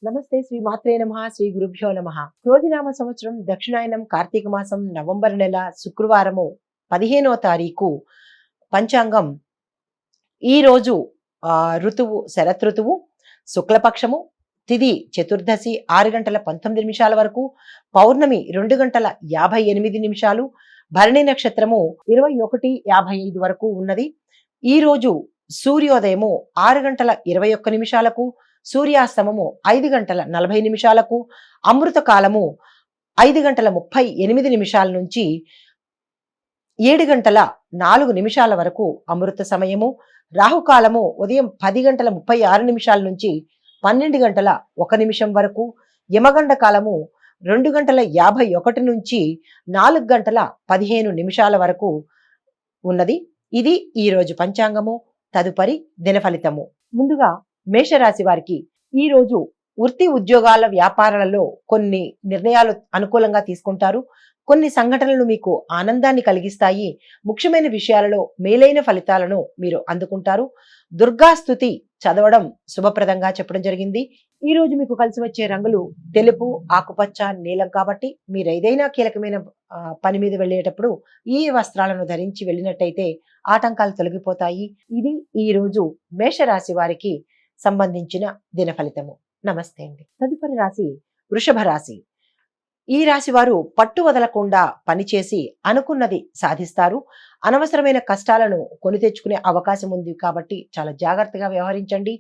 నమస్తే శ్రీ మాత్రే నమః శ్రీ గురుభ్యో నమః. క్రోధినామ సంవత్సరం దక్షిణాయనం కార్తీక మాసం నవంబర్ నెల శుక్రవారము 15వ తారీఖు పంచాంగం. ఈ రోజు ఋతువు శరత్ ఋతువు, శుక్లపక్షము, తిథి చతుర్దశి 6 గంటల 19 నిమిషాల వరకు, పౌర్ణమి 2 గంటల 58 నిమిషాలు, భరణి నక్షత్రము 21:55 వరకు ఉన్నది. ఈ రోజు సూర్యోదయము 6 గంటల 21 నిమిషాలకు, సూర్యాస్తమము 5 గంటల 40 నిమిషాలకు, అమృత కాలము 5 గంటల 38 నిమిషాల నుంచి 7 గంటల 4 నిమిషాల వరకు అమృత సమయము. రాహుకాలము ఉదయం 10 గంటల 36 నిమిషాల నుంచి 12 గంటల 1 నిమిషం వరకు. యమగండ కాలము 2 గంటల 51 నుంచి 4 గంటల 15 నిమిషాల వరకు ఉన్నది. ఇది ఈ రోజు పంచాంగము. తదుపరి దినఫలితము. ముందుగా మేషరాశి వారికి ఈ రోజు వృత్తి ఉద్యోగాల వ్యాపారాలలో కొన్ని నిర్ణయాలు అనుకూలంగా తీసుకుంటారు. కొన్ని సంఘటనలు మీకు ఆనందాన్ని కలిగిస్తాయి. ముఖ్యమైన విషయాలలో మేలైన ఫలితాలను మీరు అందుకుంటారు. దుర్గాస్తుతి చదవడం శుభప్రదంగా చెప్పడం జరిగింది. ఈ రోజు మీకు కలిసి వచ్చే రంగులు తెలుపు, ఆకుపచ్చ, నీలం. కాబట్టి మీరు ఏదైనా కీలకమైన పని మీద వెళ్ళేటప్పుడు ఈ వస్త్రాలను ధరించి వెళ్ళినట్టయితే ఆటంకాలు తొలగిపోతాయి. ఇది ఈ రోజు మేషరాశి వారికి సంబంధించిన దిన ఫలితము. నమస్తే అండి. తదుపరి రాశి వృషభ రాశి. ఈ రాశి వారు పట్టు వదలకుండా పనిచేసి అనుకున్నది సాధిస్తారు. అనవసరమైన కష్టాలను కొని తెచ్చుకునే అవకాశం ఉంది కాబట్టి చాలా జాగ్రత్తగా వ్యవహరించండి.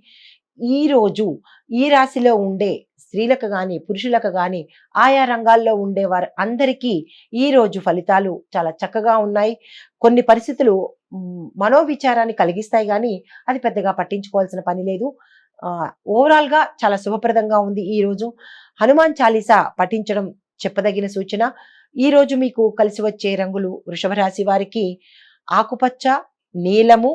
ఈ రోజు ఈ రాశిలో ఉండే స్త్రీలకు గాని పురుషులకు గాని ఆయా రంగాల్లో ఉండే వారు అందరికీ ఈ రోజు ఫలితాలు చాలా చక్కగా ఉన్నాయి. కొన్ని పరిస్థితులు మనోవిచారాన్ని కలిగిస్తాయి కానీ అది పెద్దగా పట్టించుకోవాల్సిన పని లేదు. ఓవరాల్ గా చాలా శుభప్రదంగా ఉంది. ఈ రోజు హనుమాన్ చాలీసా పఠించడం చెప్పదగిన సూచన. ఈ రోజు మీకు కలిసి వచ్చే రంగులు వృషభ రాశి వారికి ఆకుపచ్చ, నీలము,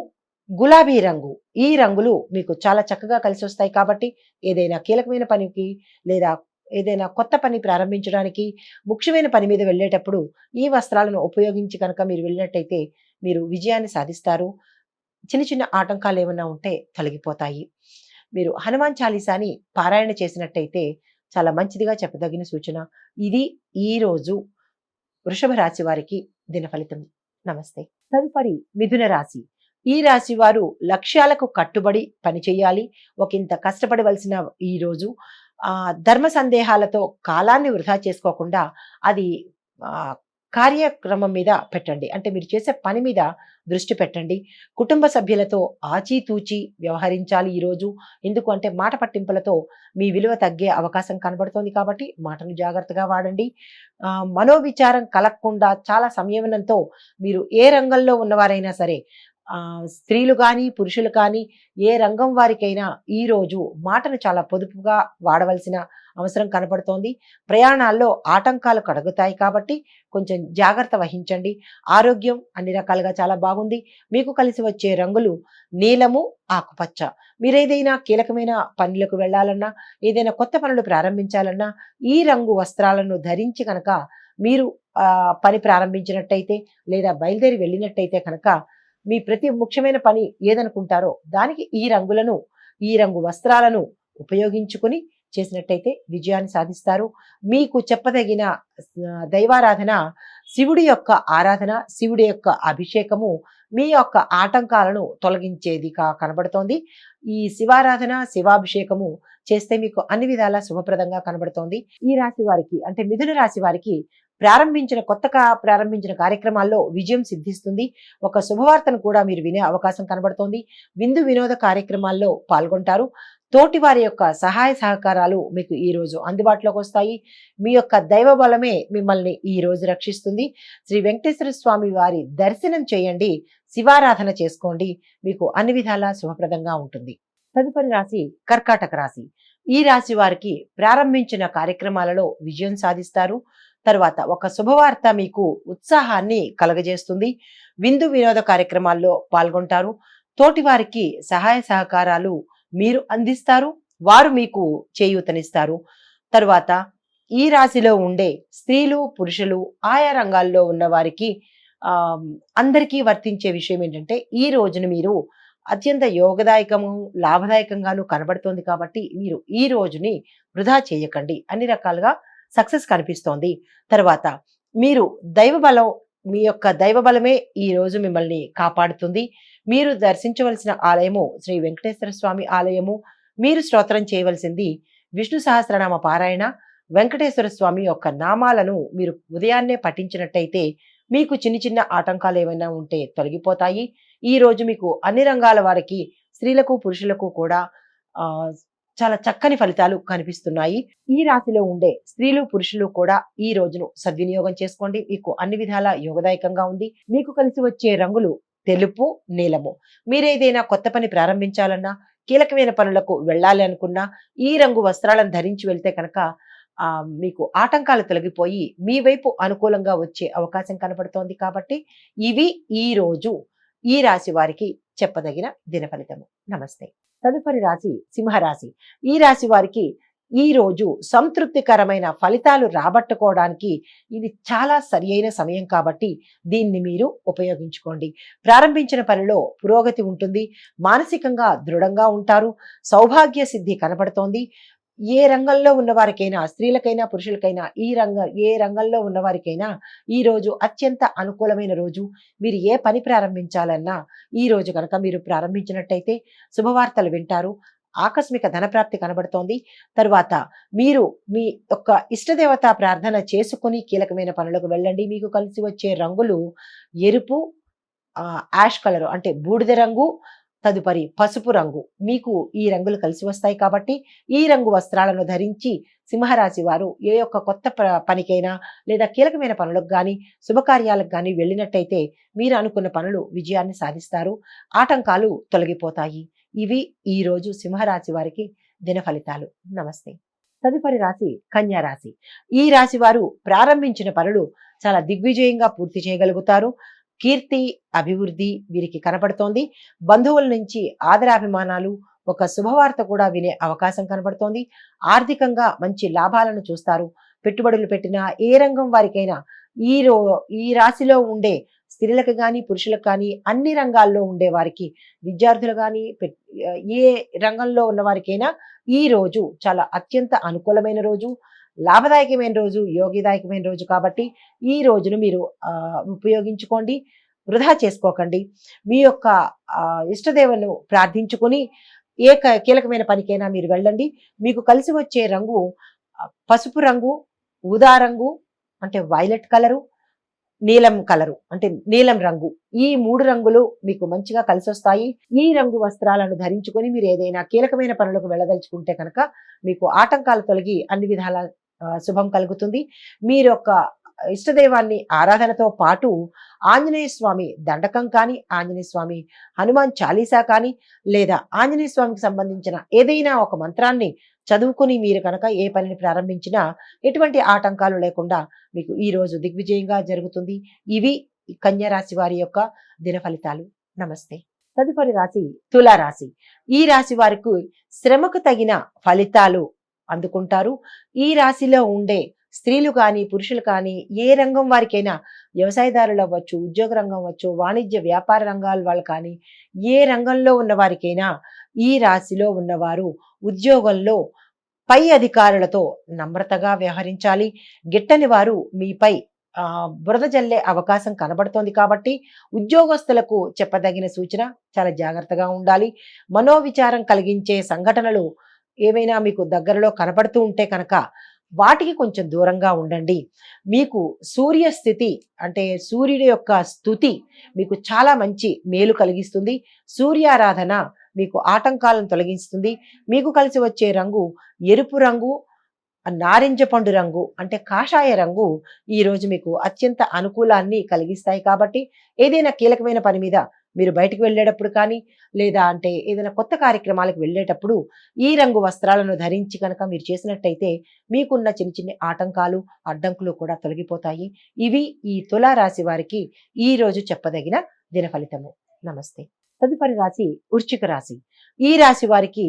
గులాబీ రంగు. ఈ రంగులు మీకు చాలా చక్కగా కలిసి వస్తాయి. కాబట్టి ఏదైనా కీలకమైన పనికి లేదా ఏదైనా కొత్త పని ప్రారంభించడానికి, ముఖ్యమైన పని మీద వెళ్ళేటప్పుడు ఈ వస్త్రాలను ఉపయోగించి కనుక మీరు వెళ్ళినట్టయితే మీరు విజయాన్ని సాధిస్తారు. చిన్న చిన్న ఆటంకాలు ఏమైనా ఉంటే తొలగిపోతాయి. మీరు హనుమాన్ చాలీసాని పారాయణ చేసినట్టయితే చాలా మంచిదిగా చెప్పదగిన సూచన. ఇది ఈ రోజు వృషభ రాశి వారికి దిన ఫలితం. నమస్తే. తదుపరి మిథున రాశి. ఈ రాశి వారు లక్ష్యాలకు కట్టుబడి పనిచేయాలి. ఒకంత కష్టపడవలసిన ఈ రోజు ధర్మ సందేహాలతో కాలాన్ని వృధా చేసుకోకుండా అది కార్యక్రమం మీద పెట్టండి. అంటే మీరు చేసే పని మీద దృష్టి పెట్టండి. కుటుంబ సభ్యులతో ఆచితూచి వ్యవహరించాలి ఈరోజు. ఎందుకు అంటే మాట పట్టింపులతో మీ విలువ తగ్గే అవకాశం కనబడుతోంది. కాబట్టి మాటను జాగ్రత్తగా వాడండి. మనోవిచారం కలగకుండా చాలా సంయమనంతో మీరు ఏ రంగంలో ఉన్నవారైనా సరే, స్త్రీలు కానీ పురుషులు కానీ ఏ రంగం వారికైనా ఈ రోజు మాటను చాలా పొదుపుగా వాడవలసిన అవసరం కనబడుతోంది. ప్రయాణాల్లో ఆటంకాలు కడుగుతాయి కాబట్టి కొంచెం జాగ్రత్త వహించండి. ఆరోగ్యం అన్ని రకాలుగా చాలా బాగుంది. మీకు కలిసి వచ్చే రంగులు నీలము, ఆకుపచ్చ. మీరేదైనా కీలకమైన పనులకు వెళ్ళాలన్నా, ఏదైనా కొత్త పనులు ప్రారంభించాలన్నా ఈ రంగు వస్త్రాలను ధరించి కనుక మీరు పని ప్రారంభించినట్టయితే లేదా బయలుదేరి వెళ్ళినట్టయితే కనుక మీ ప్రతి ముఖ్యమైన పని ఏదనుకుంటారో దానికి ఈ రంగు వస్త్రాలను ఉపయోగించుకుని చేసినట్టయితే విజయాన్ని సాధిస్తారు. మీకు చెప్పదగిన దైవారాధన శివుడి యొక్క ఆరాధన, శివుడి యొక్క అభిషేకము మీ యొక్క ఆటంకాలను తొలగించేది కనబడుతోంది. ఈ శివారాధన, శివాభిషేకము చేస్తే మీకు అన్ని విధాలా శుభప్రదంగా కనబడుతోంది. ఈ రాశి వారికి అంటే మిథున రాశి వారికి ప్రారంభించిన కార్యక్రమాల్లో విజయం సిద్ధిస్తుంది. ఒక శుభవార్తను కూడా మీరు వినే అవకాశం కనబడుతోంది. విందు వినోద కార్యక్రమాల్లో పాల్గొంటారు. తోటి వారి యొక్క సహాయ సహకారాలు మీకు ఈ రోజు అందుబాటులోకి వస్తాయి. మీ యొక్క దైవ బలమే మిమ్మల్ని ఈ రోజు రక్షిస్తుంది. శ్రీ వెంకటేశ్వర స్వామి వారి దర్శనం చేయండి, శివారాధన చేసుకోండి. మీకు అన్ని విధాలా శుభప్రదంగా ఉంటుంది. తదుపరి రాశి కర్కాటక రాశి. ఈ రాశి వారికి ప్రారంభించిన కార్యక్రమాలలో విజయం సాధిస్తారు. తర్వాత ఒక శుభవార్త మీకు ఉత్సాహాన్ని కలగజేస్తుంది. విందు వినోద కార్యక్రమాల్లో పాల్గొంటారు. తోటి వారికి సహాయ సహకారాలు మీరు అందిస్తారు, వారు మీకు చేయూతనిస్తారు. తర్వాత ఈ రాశిలో ఉండే స్త్రీలు పురుషులు ఆయా రంగాల్లో ఉన్న వారికి అందరికీ వర్తించే విషయం ఏంటంటే ఈ రోజున మీరు అత్యంత యోగదాయకము, లాభదాయకంగాను కనబడుతోంది కాబట్టి మీరు ఈ రోజుని వృధా చేయకండి. అన్ని రకాలుగా సక్సెస్ కనిపిస్తోంది. తర్వాత మీరు దైవ బలం, మీ యొక్క దైవ బలమే ఈ రోజు మిమ్మల్ని కాపాడుతుంది. మీరు దర్శించవలసిన ఆలయము శ్రీ వెంకటేశ్వర స్వామి ఆలయము. మీరు స్తోత్రం చేయవలసింది విష్ణు సహస్రనామ పారాయణ, వెంకటేశ్వర స్వామి యొక్క నామాలను మీరు ఉదయాన్నే పఠించినట్టయితే మీకు చిన్న చిన్న ఆటంకాలు ఏమైనా ఉంటే తొలగిపోతాయి. ఈ రోజు మీకు అన్ని రంగాల వారికి, స్త్రీలకు పురుషులకు కూడా ఆ చాలా చక్కని ఫలితాలు కనిపిస్తున్నాయి. ఈ రాశిలో ఉండే స్త్రీలు పురుషులు కూడా ఈ రోజును సద్వినియోగం చేసుకోండి. మీకు అన్ని విధాల యోగదాయకంగా ఉంది. మీకు కలిసి వచ్చే రంగులు తెలుపు, నీలము. మీరేదైనా కొత్త పని ప్రారంభించాలన్నా, కీలకమైన పనులకు వెళ్ళాలి అనుకున్నా ఈ రంగు వస్త్రాలను ధరించి వెళ్తే కనుక మీకు ఆటంకాలు తొలగిపోయి మీ వైపు అనుకూలంగా వచ్చే అవకాశం కనపడుతోంది. కాబట్టి ఇవి ఈ రోజు ఈ రాశి వారికి చెప్పదగిన దిన ఫలితము. నమస్తే. తదుపరి రాశి సింహరాశి. ఈ రాశి వారికి ఈ రోజు సంతృప్తికరమైన ఫలితాలు రాబట్టుకోవడానికి ఇది చాలా సరి అయిన సమయం కాబట్టి దీన్ని మీరు ఉపయోగించుకోండి. ప్రారంభించిన పనిలో పురోగతి ఉంటుంది. మానసికంగా దృఢంగా ఉంటారు. సౌభాగ్య సిద్ధి కనపడుతోంది. ఏ రంగంలో ఉన్నవారికైనా, స్త్రీలకైనా పురుషులకైనా, ఏ రంగంలో ఉన్నవారికైనా ఈ రోజు అత్యంత అనుకూలమైన రోజు. మీరు ఏ పని ప్రారంభించాలన్నా ఈ రోజు కనుక మీరు ప్రారంభించినట్టయితే శుభవార్తలు వింటారు. ఆకస్మిక ధనప్రాప్తి కనబడుతోంది. తరువాత మీరు మీ యొక్క ఇష్టదేవత ప్రార్థన చేసుకుని కీలకమైన పనులకు వెళ్ళండి. మీకు కలిసి వచ్చే రంగులు ఎరుపు, యాష్ కలరు అంటే బూడిద రంగు, తదుపరి పసుపు రంగు. మీకు ఈ రంగులు కలిసి వస్తాయి కాబట్టి ఈ రంగు వస్త్రాలను ధరించి సింహరాశి వారు ఏ యొక్క కొత్త పనికైనా లేదా కీలకమైన పనులకు కానీ, శుభకార్యాలకు కానీ వెళ్ళినట్టయితే మీరు అనుకున్న పనులు విజయాన్ని సాధిస్తారు. ఆటంకాలు తొలగిపోతాయి. ఇవి ఈ రోజు సింహరాశి వారికి దిన ఫలితాలు. నమస్తే. తదుపరి రాశి కన్యా రాశి. ఈ రాశి వారు ప్రారంభించిన పనులు చాలా దిగ్విజయంగా పూర్తి చేయగలుగుతారు. కీర్తి, అభివృద్ధి వీరికి కనపడుతోంది. బంధువుల నుంచి ఆదరాభిమానాలు, ఒక శుభవార్త కూడా వినే అవకాశం కనబడుతోంది. ఆర్థికంగా మంచి లాభాలను చూస్తారు. పెట్టుబడులు పెట్టిన ఏ రంగం వారికైనా ఈ రాశిలో ఉండే స్త్రీలకు కానీ పురుషులకు కానీ అన్ని రంగాల్లో ఉండే వారికి, విద్యార్థులు కానీ ఏ రంగంలో ఉన్న వారికైనా ఈ రోజు చాలా అత్యంత అనుకూలమైన రోజు, లాభదాయకమైన రోజు, యోగిదాయకమైన రోజు కాబట్టి ఈ రోజును మీరు ఉపయోగించుకోండి. వృధా చేసుకోకండి. మీ యొక్క ఇష్టదేవను ప్రార్థించుకొని ఏ కీలకమైన పనికైనా మీరు వెళ్ళండి. మీకు కలిసి వచ్చే రంగు పసుపు రంగు, ఊదా రంగు అంటే వైలెట్ కలరు, నీలం కలరు అంటే నీలం రంగు. ఈ 3 రంగులు మీకు మంచిగా కలిసి వస్తాయి. ఈ రంగు వస్త్రాలను ధరించుకొని మీరు ఏదైనా కీలకమైన పనులకు వెళ్ళదలుచుకుంటే కనుక మీకు ఆటంకాలు తొలగి అన్ని విధాల శుభం కలుగుతుంది. మీరు యొక్క ఇష్టదైవాన్ని ఆరాధనతో పాటు ఆంజనేయ స్వామి దండకం కానీ, ఆంజనేయ స్వామి హనుమాన్ చాలీసా కానీ, లేదా ఆంజనేయ స్వామికి సంబంధించిన ఏదైనా ఒక మంత్రాన్ని చదువుకుని మీరు కనుక ఏ పనిని ప్రారంభించినా ఎటువంటి ఆటంకాలు లేకుండా మీకు ఈ రోజు దిగ్విజయంగా జరుగుతుంది. ఇవి కన్యా రాశి వారి యొక్క దిన ఫలితాలు. నమస్తే. తదుపరి రాశి తులారాశి. ఈ రాశి వారికి శ్రమకు తగిన ఫలితాలు అందుకుంటారు. ఈ రాశిలో ఉండే స్త్రీలు కానీ పురుషులు కానీ ఏ రంగం వారికైనా, వ్యవసాయదారులు అవ్వచ్చు, ఉద్యోగ రంగం అవ్వచ్చు, వాణిజ్య వ్యాపార రంగాల వాళ్ళు కానీ ఏ రంగంలో ఉన్న వారికైనా ఈ రాశిలో ఉన్నవారు ఉద్యోగంలో పై అధికారులతో నమ్రతగా వ్యవహరించాలి. గిట్టని వారు మీపై బురద జల్లే అవకాశం కనబడుతోంది కాబట్టి ఉద్యోగస్తులకు చెప్పదగిన సూచన చాలా జాగ్రత్తగా ఉండాలి. మనోవిచారం కలిగించే సంఘటనలు ఏమైనా మీకు దగ్గరలో కనపడుతూ ఉంటే కనుక వాటికి కొంచెం దూరంగా ఉండండి. మీకు సూర్యస్థితి అంటే సూర్యుడి యొక్క స్తుతి మీకు చాలా మంచి మేలు కలిగిస్తుంది. సూర్యారాధన మీకు ఆటంకాలను తొలగిస్తుంది. మీకు కలిసి వచ్చే రంగు ఎరుపు రంగు, నారింజ పండు రంగు అంటే కాషాయ రంగు ఈ రోజు మీకు అత్యంత అనుకూలాన్ని కలిగిస్తాయి. కాబట్టి ఏదైనా కీలకమైన పని మీద మీరు బయటకు వెళ్ళేటప్పుడు కానీ, లేదా అంటే ఏదైనా కొత్త కార్యక్రమాలకు వెళ్ళేటప్పుడు ఈ రంగు వస్త్రాలను ధరించి కనుక మీరు చేసినట్టయితే మీకున్న చిన్న చిన్న ఆటంకాలు, అడ్డంకులు కూడా తొలగిపోతాయి. ఇవి ఈ తులారాశి వారికి ఈ రోజు చెప్పదగిన దిన ఫలితము. నమస్తే. తదుపరి రాశి వృశ్చిక రాశి. ఈ రాశి వారికి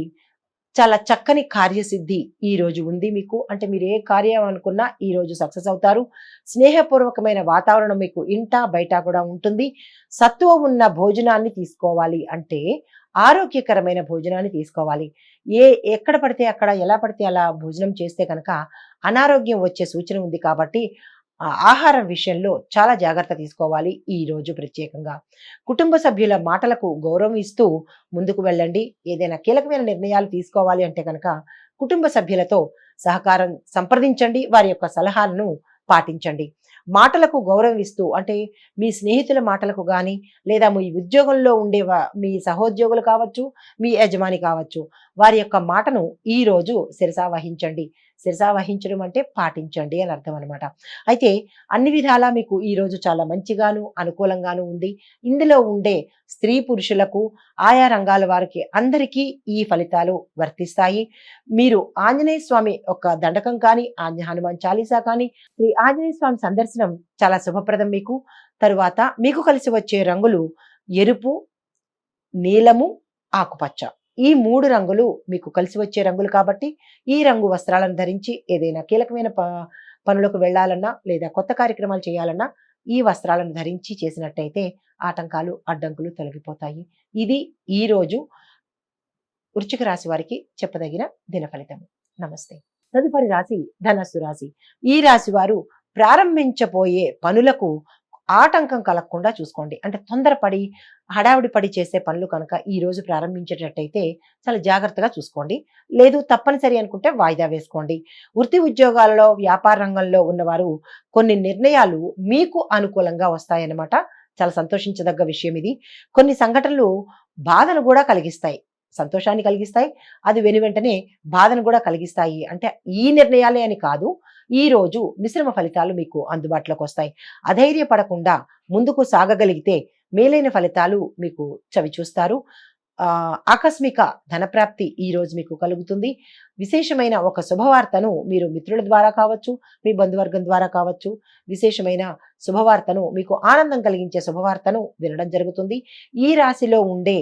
చాలా చక్కని కార్యసిద్ధి ఈ రోజు ఉంది మీకు. అంటే మీరు ఏ కార్యం అనుకున్నా ఈ రోజు సక్సెస్ అవుతారు. స్నేహపూర్వకమైన వాతావరణం మీకు ఇంట బయట కూడా ఉంటుంది. సత్తువ ఉన్న భోజనాన్ని తీసుకోవాలి అంటే ఆరోగ్యకరమైన భోజనాన్ని తీసుకోవాలి. ఏ ఎక్కడ పడితే అక్కడ ఎలా పడితే అలా భోజనం చేస్తే కనుక అనారోగ్యం వచ్చే సూచన ఉంది కాబట్టి ఆహారం విషయంలో చాలా జాగ్రత్త తీసుకోవాలి ఈ రోజు ప్రత్యేకంగా. కుటుంబ సభ్యుల మాటలకు గౌరవం ఇస్తూ ముందుకు వెళ్ళండి. ఏదైనా కీలకమైన నిర్ణయాలు తీసుకోవాలి అంటే కనుక కుటుంబ సభ్యులతో సహకారం సంప్రదించండి. వారి యొక్క సలహాలను పాటించండి. మాటలకు గౌరవం ఇస్తూ అంటే మీ స్నేహితుల మాటలకు కానీ లేదా మీ ఉద్యోగంలో ఉండే మీ సహోద్యోగులు కావచ్చు, మీ యజమాని కావచ్చు, వారి యొక్క మాటను ఈ రోజు శిరసా వహించండి. శిరసా వహించడం అంటే పాటించండి అని అర్థం అనమాట. అయితే అన్ని విధాలా మీకు ఈ రోజు చాలా మంచిగాను అనుకూలంగాను ఉంది. ఇందులో ఉండే స్త్రీ పురుషులకు ఆయా రంగాల వారికి అందరికీ ఈ ఫలితాలు వర్తిస్తాయి. మీరు ఆంజనేయ స్వామి ఒక దండకం కానీ హనుమాన్ చాలీసా కానీ శ్రీ ఆంజనేయ స్వామి సందర్శనం చాలా శుభప్రదం మీకు. తరువాత మీకు కలిసి వచ్చే రంగులు ఎరుపు, నీలము, ఆకుపచ్చ. ఈ 3 రంగులు మీకు కలిసి వచ్చే రంగులు కాబట్టి ఈ రంగు వస్త్రాలను ధరించి ఏదైనా కీలకమైన పనులకు వెళ్ళాలన్నా లేదా కొత్త కార్యక్రమాలు చేయాలన్నా ఈ వస్త్రాలను ధరించి చేసినట్టయితే ఆటంకాలు అడ్డంకులు తొలగిపోతాయి. ఇది ఈ రోజు వృశ్చిక రాశి వారికి చెప్పదగిన దిన ఫలితం. నమస్తే. తదుపరి రాశి ధనస్సు రాశి. ఈ రాశి వారు ప్రారంభించబోయే పనులకు ఆటంకం కలగకుండా చూసుకోండి. అంటే తొందరపడి హడావిడి పడి చేసే పనులు కనుక ఈ రోజు ప్రారంభించేటట్టయితే చాలా జాగ్రత్తగా చూసుకోండి. లేదు తప్పనిసరి అనుకుంటే వాయిదా వేసుకోండి. వృత్తి ఉద్యోగాలలో వ్యాపార రంగంలో ఉన్నవారు కొన్ని నిర్ణయాలు మీకు అనుకూలంగా వస్తాయన్నమాట. చాలా సంతోషించదగ్గ విషయం ఇది. కొన్ని సంఘటనలు బాధను కూడా కలిగిస్తాయి, సంతోషాన్ని కలిగిస్తాయి. అది వెనువెంటనే బాధను కూడా కలిగిస్తాయి. అంటే ఈ నిర్ణయాలే అని కాదు, ఈ రోజు మిశ్రమ ఫలితాలు మీకు అందుబాటులోకి వస్తాయి. అధైర్యపడకుండా ముందుకు సాగగలిగితే మేలైన ఫలితాలు మీకు చవిచూస్తారు. ఆకస్మిక ధనప్రాప్తి ఈ రోజు మీకు కలుగుతుంది. విశేషమైన ఒక శుభవార్తను మీరు మిత్రుల ద్వారా కావచ్చు, మీ బంధువర్గం ద్వారా కావచ్చు, విశేషమైన శుభవార్తను మీకు ఆనందం కలిగించే శుభవార్తను వినడం జరుగుతుంది. ఈ రాశిలో ఉండే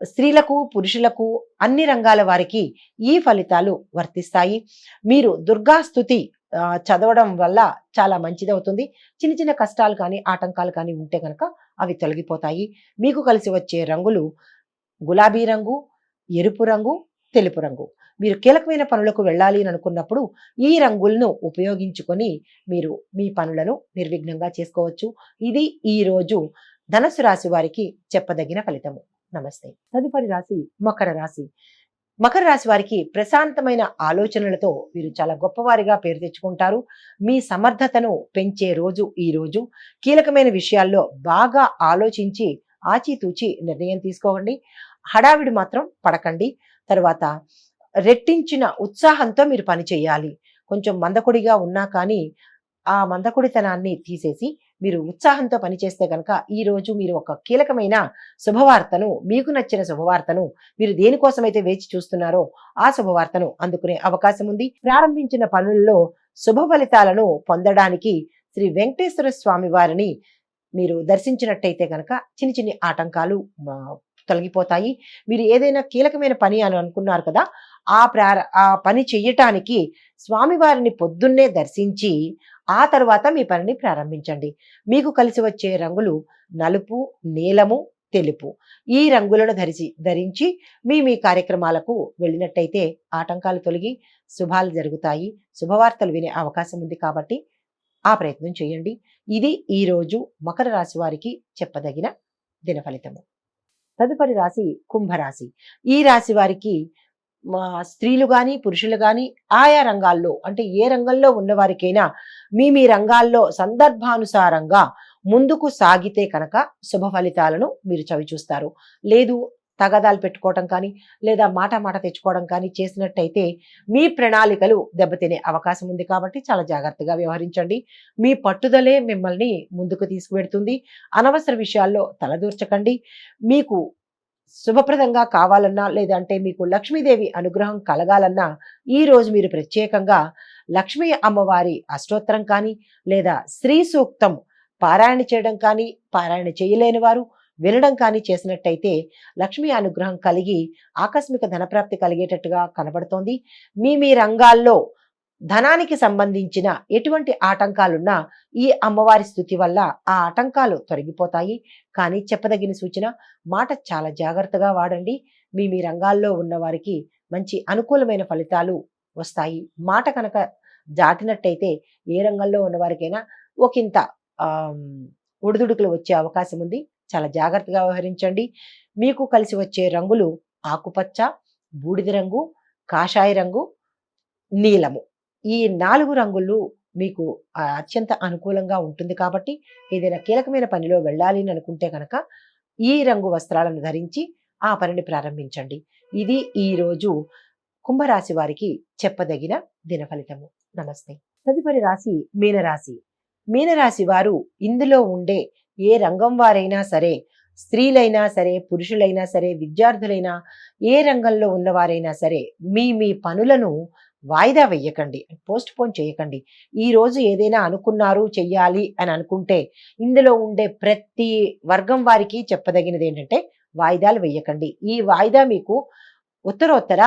స్త్రీలకు పురుషులకు అన్ని రంగాల వారికి ఈ ఫలితాలు వర్తిస్తాయి. మీరు దుర్గా స్తుతి చదవడం వల్ల చాలా మంచిదవుతుంది. చిన్న చిన్న కష్టాలు కానీ ఆటంకాలు కానీ ఉంటే కనుక అవి తొలగిపోతాయి. మీకు కలిసి వచ్చే రంగులు గులాబీ రంగు, ఎరుపు రంగు, తెలుపు రంగు. మీరు కీలకమైన పనులకు వెళ్ళాలి అని అనుకున్నప్పుడు ఈ రంగులను ఉపయోగించుకొని మీరు మీ పనులను నిర్విఘ్నంగా చేసుకోవచ్చు. ఇది ఈ రోజు ధనుసు రాశి వారికి చెప్పదగిన ఫలితము. నమస్తే. తదుపరి రాశి మకర రాశి. మకర రాశి వారికి ప్రశాంతమైన ఆలోచనలతో వీరు చాలా గొప్పవారిగా పేరు తెచ్చుకుంటారు. మీ సమర్థతను పెంచే రోజు ఈ రోజు. కీలకమైన విషయాల్లో బాగా ఆలోచించి ఆచితూచి నిర్ణయం తీసుకోండి. హడావిడి మాత్రం పడకండి. తర్వాత రెట్టించిన ఉత్సాహంతో మీరు పని చేయాలి. కొంచెం మందకొడిగా ఉన్నా కానీ ఆ మందకొడితనాన్ని తీసేసి మీరు ఉత్సాహంతో పనిచేస్తే కనుక ఈ రోజు మీరు ఒక కీలకమైన శుభవార్తను, మీకు నచ్చిన శుభవార్తను, మీరు దేనికోసమైతే వేచి చూస్తున్నారో ఆ శుభవార్తను అందుకునే అవకాశం ఉంది. ప్రారంభించిన పనుల్లో శుభ ఫలితాలను పొందడానికి శ్రీ వెంకటేశ్వర స్వామి వారిని మీరు దర్శించినట్టయితే కనుక చిన్ని చిన్ని ఆటంకాలు తొలగిపోతాయి. మీరు ఏదైనా కీలకమైన పని అని అనుకున్నారు కదా, ఆ పని చెయ్యటానికి స్వామివారిని పొద్దున్నే దర్శించి ఆ తర్వాత మీ పనిని ప్రారంభించండి. మీకు కలిసి వచ్చే రంగులు నలుపు, నీలము, తెలుపు. ఈ రంగులను ధరించి మీ కార్యక్రమాలకు వెళ్ళినట్టయితే ఆటంకాలు తొలగి శుభాలు జరుగుతాయి. శుభవార్తలు వినే అవకాశం ఉంది కాబట్టి ఆ ప్రయత్నం చేయండి. ఇది ఈ రోజు మకర రాశి వారికి చెప్పదగిన దిన ఫలితము. తదుపరి రాశి కుంభరాశి. ఈ రాశి వారికి స్త్రీలు కానీ పురుషులు కానీ ఆయా రంగాల్లో అంటే ఏ రంగంలో ఉన్నవారికైనా మీ రంగాల్లో సందర్భానుసారంగా ముందుకు సాగితే కనుక శుభ ఫలితాలను మీరు చవిచూస్తారు. లేదు తగాదాలు పెట్టుకోవడం కానీ లేదా మాట తెచ్చుకోవడం కానీ చేసినట్టయితే మీ ప్రణాళికలు దెబ్బతినే అవకాశం ఉంది కాబట్టి చాలా జాగ్రత్తగా వ్యవహరించండి. మీ పట్టుదలే మిమ్మల్ని ముందుకు తీసుకువెడుతుంది. అనవసర విషయాల్లో తలదూర్చకండి. మీకు శుభప్రదంగా కావాలన్నా లేదంటే మీకు లక్ష్మీదేవి అనుగ్రహం కలగాలన్నా ఈ రోజు మీరు ప్రత్యేకంగా లక్ష్మీ అమ్మవారి అష్టోత్తరం కానీ లేదా శ్రీ సూక్తం పారాయణ చేయడం కానీ, పారాయణ చేయలేని వారు వినడం కానీ చేసినట్టయితే లక్ష్మీ అనుగ్రహం కలిగి ఆకస్మిక ధనప్రాప్తి కలిగేటట్టుగా కనబడుతోంది. మీ రంగాల్లో ధనానికి సంబంధించిన ఎటువంటి ఆటంకాలున్నా ఈ అమ్మవారి స్తుతి వల్ల ఆ ఆటంకాలు తొలగిపోతాయి. కానీ చెప్పదగిన సూచన, మాట చాలా జాగ్రత్తగా వాడండి. మీ రంగాల్లో ఉన్న వారికి మంచి అనుకూలమైన ఫలితాలు వస్తాయి. మాట కనుక దాటినట్టయితే ఏ రంగంలో ఉన్న వారికైనా ఒకంత ఒడిదుడుకులు వచ్చే అవకాశం ఉంది. చాలా జాగ్రత్తగా వ్యవహరించండి. మీకు కలిసి వచ్చే రంగులు ఆకుపచ్చ, బూడిద రంగు, కాషాయ రంగు, నీలము. ఈ 4 రంగులు మీకు అత్యంత అనుకూలంగా ఉంటుంది కాబట్టి ఏదైనా కీలకమైన పనిలో వెళ్ళాలి అని అనుకుంటే కనుక ఈ రంగు వస్త్రాలను ధరించి ఆ పనిని ప్రారంభించండి. ఇది ఈరోజు కుంభరాశి వారికి చెప్పదగిన దిన ఫలితము. నమస్తే. తదుపరి రాశి మీనరాశి. మీనరాశి వారు ఇందులో ఉండే ఏ రంగం వారైనా సరే, స్త్రీలైనా సరే, పురుషులైనా సరే, విద్యార్థులైనా, ఏ రంగంలో ఉన్నవారైనా సరే, మీ పనులను వాయిదా వేయకండి, పోస్ట్ పోన్ చేయకండి. ఈ రోజు ఏదైనా అనుకున్నారు చెయ్యాలి అని అనుకుంటే ఇందులో ఉండే ప్రతి వర్గం వారికి చెప్పదగినది ఏంటంటే వాయిదాలు వేయకండి. ఈ వాయిదా మీకు ఉత్తరోత్తర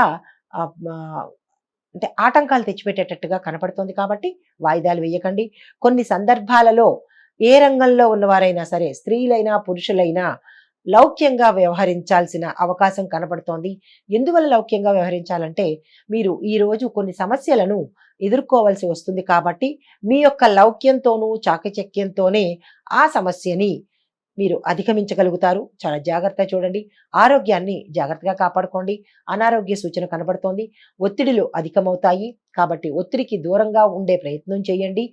అంటే ఆటంకాలు తెచ్చిపెట్టేటట్టుగా కనపడుతోంది కాబట్టి వాయిదాలు వేయకండి. కొన్ని సందర్భాలలో ఏ రంగంలో ఉన్నవారైనా సరే, స్త్రీలైనా పురుషులైనా లౌక్యంగా వ్యవహరించాల్సిన అవకాశం కనపడుతోంది. ఎందువల్ల లౌక్యంగా వ్యవహరించాలంటే మీరు ఈరోజు కొన్ని సమస్యలను ఎదుర్కోవాల్సి వస్తుంది కాబట్టి మీ యొక్క లౌక్యంతోనూ చాకచక్యంతోనే ఆ సమస్యని మీరు అధిగమించగలుగుతారు. చాలా జాగ్రత్తగా చూడండి. ఆరోగ్యాన్ని జాగ్రత్తగా కాపాడుకోండి. అనారోగ్య సూచన కనబడుతోంది. ఒత్తిడిలు అధికమవుతాయి కాబట్టి ఒత్తిడికి దూరంగా ఉండే ప్రయత్నం చేయండి.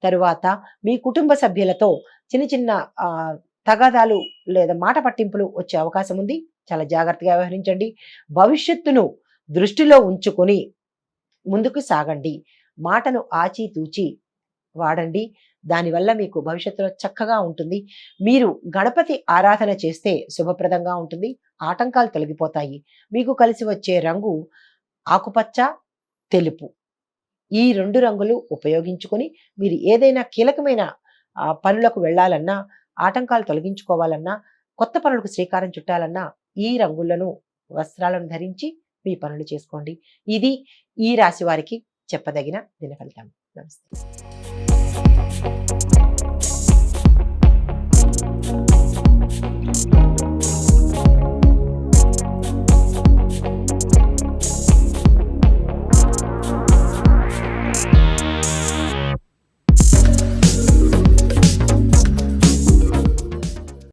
తరువాత మీ కుటుంబ సభ్యులతో చిన్న తగాదాలు లేదా మాట పట్టింపులు వచ్చే అవకాశం ఉంది. చాలా జాగ్రత్తగా వ్యవహరించండి. భవిష్యత్తును దృష్టిలో ఉంచుకొని ముందుకు సాగండి. మాటను ఆచితూచి వాడండి. దానివల్ల మీకు భవిష్యత్తులో చక్కగా ఉంటుంది. మీరు గణపతి ఆరాధన చేస్తే శుభప్రదంగా ఉంటుంది. ఆటంకాలు తొలగిపోతాయి. మీకు కలిసి వచ్చే రంగు ఆకుపచ్చ, తెలుపు. ఈ 2 రంగులు ఉపయోగించుకొని మీరు ఏదైనా కీలకమైన పనులకు వెళ్ళాలన్నా, ఆటంకాలు తొలగించుకోవాలన్నా, కొత్త పనులకు శ్రీకారం చుట్టాలన్నా ఈ రంగులను వస్త్రాలను ధరించి మీ పనులు చేసుకోండి. ఇది ఈ రాశి వారికి చెప్పదగిన దిన ఫలితం. నమస్తే.